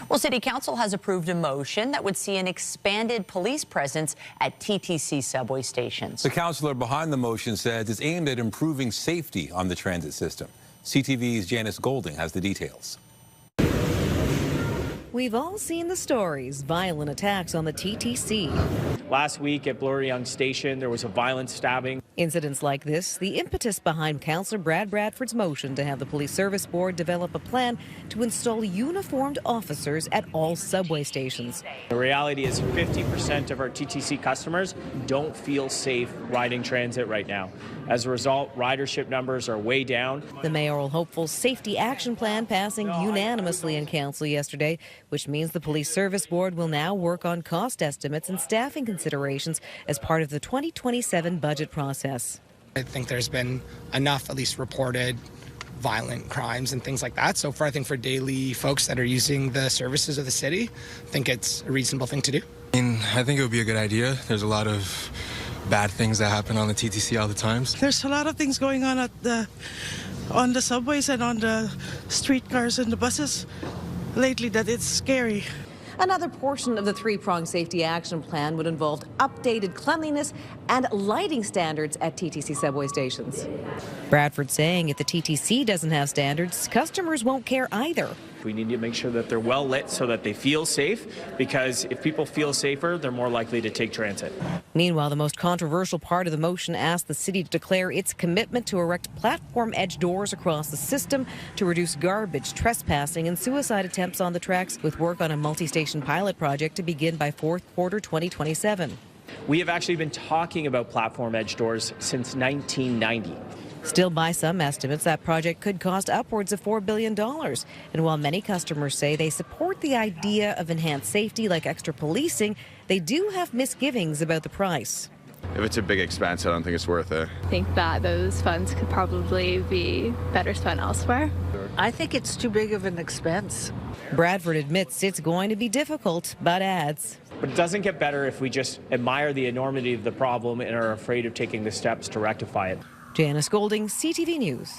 Well, City Council has approved a motion that would see an expanded police presence at TTC subway stations. The councillor behind the motion says it's aimed at improving safety on the transit system. CTV's Janice Golding has the details. We've all seen the stories, violent attacks on the TTC. Last week at Bloor Young Station, there was a violent stabbing. Incidents like this, the impetus behind Councillor Brad Bradford's motion to have the Police Service Board develop a plan to install uniformed officers at all subway stations. The reality is 50% of our TTC customers don't feel safe riding transit right now. As a result, ridership numbers are way down. The mayoral hopeful safety action plan passing unanimously in council yesterday, which means the Police Service Board will now work on cost estimates and staffing considerations as part of the 2027 budget process. I think there's been enough, at least reported, violent crimes and things like that. So I think for daily folks that are using the services of the city, I think it's a reasonable thing to do. I think it would be a good idea. There's a lot of bad things that happen on the TTC all the time. There's a lot of things going on on the subways and on the streetcars and the buses lately that it's scary. Another portion of the three-pronged safety action plan would involve updated cleanliness and lighting standards at TTC subway stations. Bradford saying if the TTC doesn't have standards, customers won't care either. We need to make sure that they're well lit so that they feel safe, because if people feel safer, they're more likely to take transit. Meanwhile, the most controversial part of the motion asked the city to declare its commitment to erect platform edge doors across the system to reduce garbage, trespassing and suicide attempts on the tracks, with work on a multi-station pilot project to begin by fourth quarter 2027. We have actually been talking about platform edge doors since 1990. Still, by some estimates, that project could cost upwards of $4 billion. And while many customers say they support the idea of enhanced safety like extra policing, they do have misgivings about the price. If it's a big expense, I don't think it's worth it. I think that those funds could probably be better spent elsewhere. I think it's too big of an expense. Bradford admits it's going to be difficult, but adds, But it doesn't get better if we just admire the enormity of the problem and are afraid of taking the steps to rectify it. Janice Golding, CTV News.